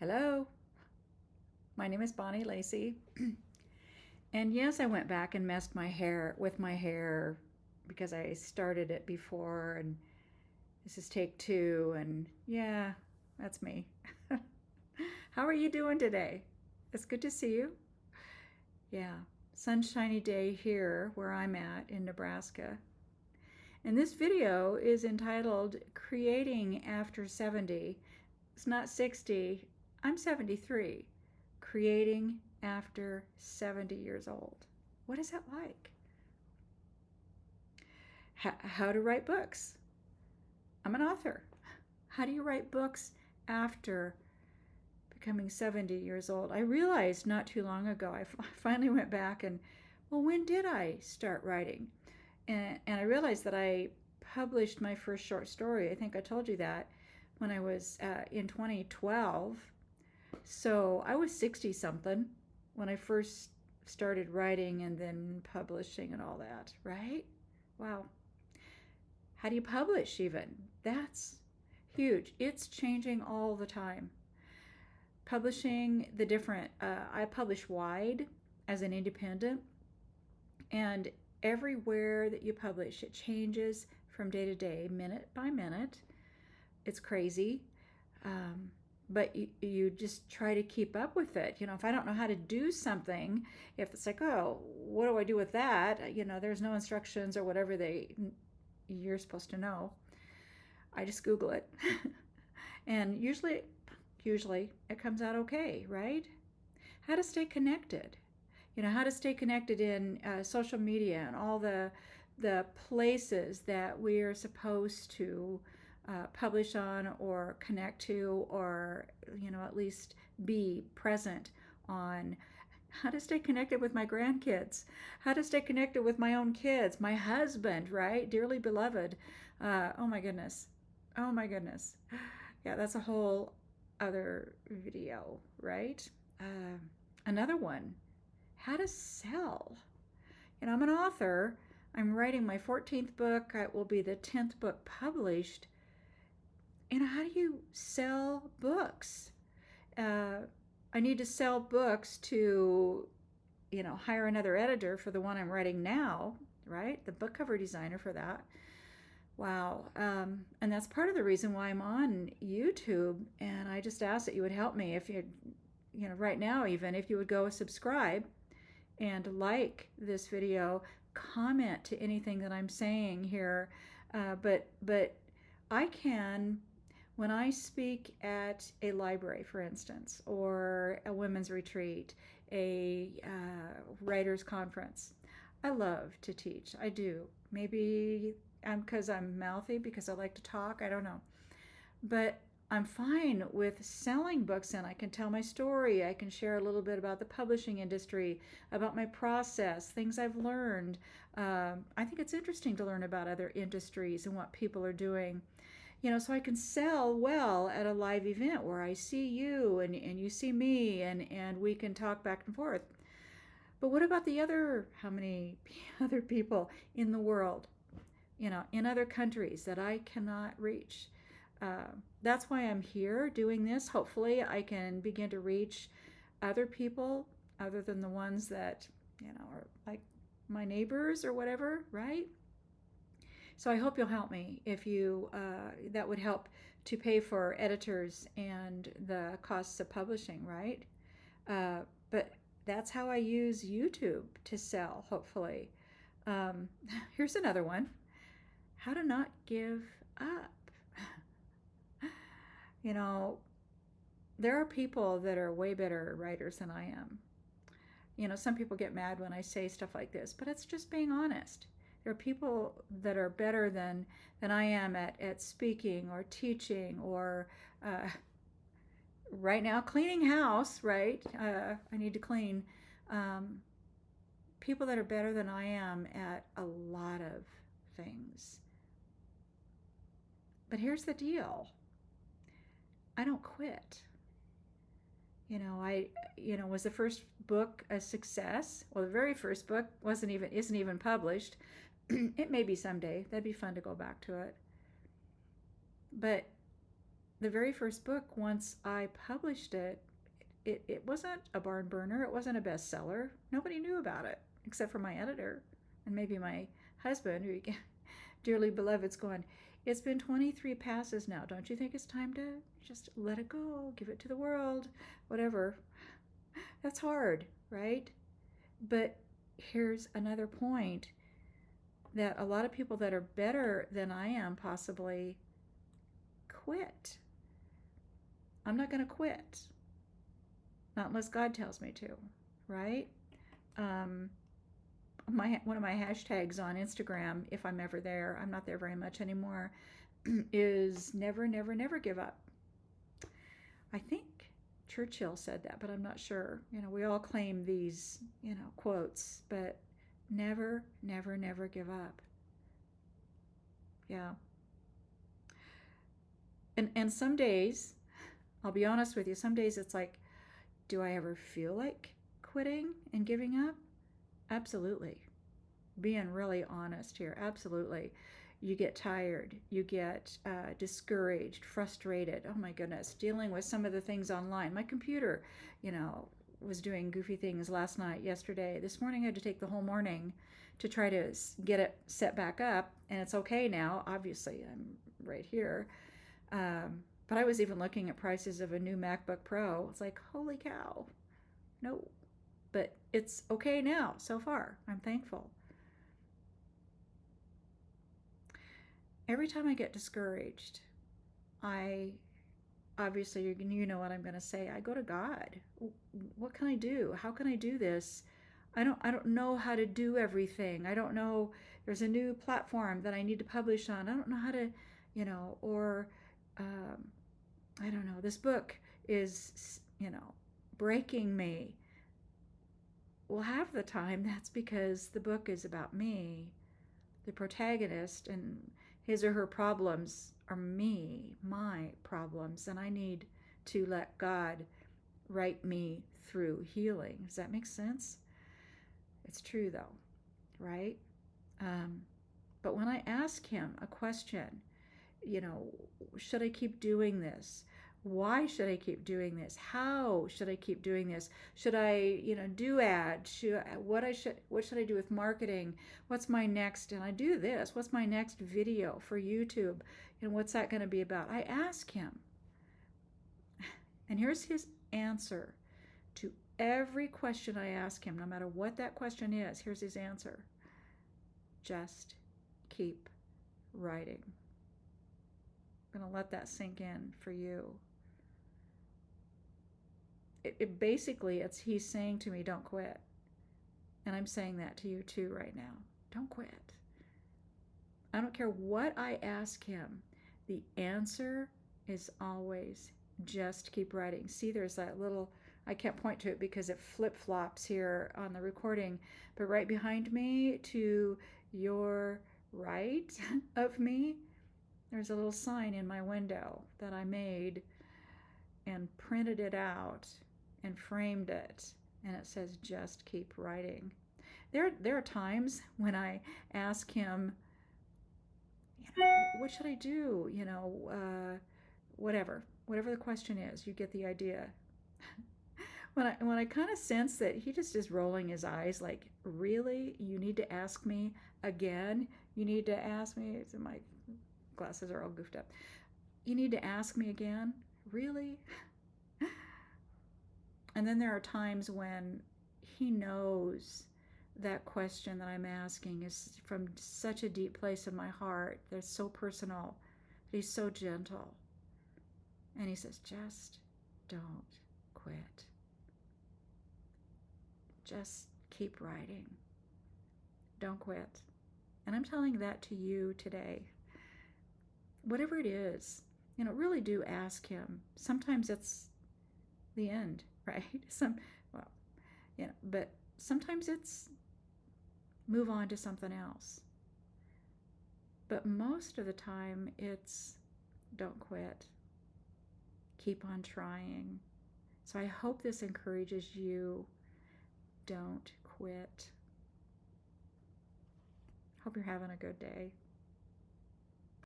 Hello, my name is Bonnie Lacey. And yes, I went back and messed my hair with my hair because I started it before, and this is take two. And yeah, that's me. How are you doing today? It's good to see you. Yeah, sunshiny day here where I'm at in Nebraska. And this video is entitled Creating After 70. It's not 60, I'm 73. Creating after 70 years old. What is that like? How to write books. I'm an author. How do you write books after becoming 70 years old? I realized not too long ago, I finally went back and, well, when did I start writing? And I realized that I published my first short story. I think I told you that when I was in 2012. So I was 60 something when I first started writing and then publishing and all that, right? Wow. How do you publish even? That's huge. It's changing all the time. Publishing the different, I publish wide as an independent, and everywhere that you publish, it changes from day to day, minute by minute. It's crazy. But you just try to keep up with it. If I don't know how to do something, if it's like, oh, what do I do with that? There's no instructions or whatever you're supposed to know. I just Google it. And usually it comes out okay, right? How to stay connected. How to stay connected in social media and all the places that we are supposed to publish on or connect to, or at least be present on. How to stay connected with my grandkids, how to stay connected with my own kids, my husband, right, dearly beloved. Oh my goodness, yeah, that's a whole other video, right? Another one, how to sell. I'm an author. I'm writing my 14th book. It will be the 10th book published. How do you sell books? I need to sell books to, hire another editor for the one I'm writing now, right? The book cover designer for that. Wow. And that's part of the reason why I'm on YouTube. And I just ask that you would help me if right now, even if you would go subscribe and like this video, comment to anything that I'm saying here. But I can, when I speak at a library, for instance, or a women's retreat, a writer's conference, I love to teach. I do. Maybe because I'm mouthy, because I like to talk. I don't know. But I'm fine with selling books, and I can tell my story. I can share a little bit about the publishing industry, about my process, things I've learned. I think it's interesting to learn about other industries and what people are doing. So I can sell well at a live event where I see you and you see me, and we can talk back and forth. But what about how many other people in the world, in other countries that I cannot reach? That's why I'm here doing this. Hopefully I can begin to reach other people other than the ones that, are like my neighbors or whatever, right? So I hope you'll help me. If you, that would help to pay for editors and the costs of publishing, right? But that's how I use YouTube to sell, hopefully. Here's another one. How to not give up. There are people that are way better writers than I am. Some people get mad when I say stuff like this, but it's just being honest. There are people that are better than I am at speaking or teaching or right now cleaning house, right? I need to clean. People that are better than I am at a lot of things. But here's the deal. I don't quit. Was the first book a success? Well, the very first book isn't even published. It may be someday. That'd be fun to go back to it. But the very first book, once I published it, it wasn't a barn burner. It wasn't a bestseller. Nobody knew about it except for my editor and maybe my husband, who dearly beloved's going, it's been 23 passes now. Don't you think it's time to just let it go, give it to the world, whatever? That's hard, right? But here's another point, that a lot of people that are better than I am possibly quit. I'm not going to quit. Not unless God tells me to, right? One of my hashtags on Instagram, if I'm ever there, I'm not there very much anymore, is never, never, never give up. I think Churchill said that, but I'm not sure. We all claim these, quotes, but never, never, never give up. Yeah. And some days, I'll be honest with you, some days it's like, do I ever feel like quitting and giving up? Absolutely. Being really honest here, absolutely. You get tired, you get discouraged, frustrated. Oh my goodness, dealing with some of the things online. My computer, was doing goofy things last night, yesterday. This morning I had to take the whole morning to try to get it set back up, and it's okay now. Obviously, I'm right here. But I was even looking at prices of a new MacBook Pro. It's like, holy cow. No. But it's okay now, so far. I'm thankful. Every time I get discouraged, obviously, you know what I'm going to say. I go to God. What can I do? How can I do this? I don't know how to do everything. I don't know. There's a new platform that I need to publish on. I don't know how to, or I don't know. This book is, breaking me. Well, half the time that's because the book is about me, the protagonist, and his or her problems are me, my problems, and I need to let God write me through healing. Does that make sense? It's true though, right? But when I ask him a question, should I keep doing this? Why should I keep doing this? How should I keep doing this? Should I, do ads? What should I do with marketing? What's my next? And I do this. What's my next video for YouTube? What's that going to be about? I ask him. And here's his answer to every question I ask him, no matter what that question is. Here's his answer. Just keep writing. I'm going to let that sink in for you. He's saying to me, don't quit. And I'm saying that to you too right now. Don't quit. I don't care what I ask him. The answer is always just keep writing. See, there's that little, I can't point to it because it flip-flops here on the recording, but right behind me to your right of me, there's a little sign in my window that I made and printed it out and framed it, and it says just keep writing. There are times when I ask him, what should I do? Whatever the question is, you get the idea. When I kind of sense that he just is rolling his eyes, like, really, you need to ask me again? You need to ask me? My glasses are all goofed up. You need to ask me again? Really? And then there are times when he knows that question that I'm asking is from such a deep place in my heart. They're so personal. He's so gentle. And he says, just don't quit. Just keep writing. Don't quit. And I'm telling that to you today. Whatever it is, really do ask him. Sometimes it's the end, right? But sometimes it's move on to something else. But most of the time it's don't quit. Keep on trying. So I hope this encourages you. Don't quit. Hope you're having a good day.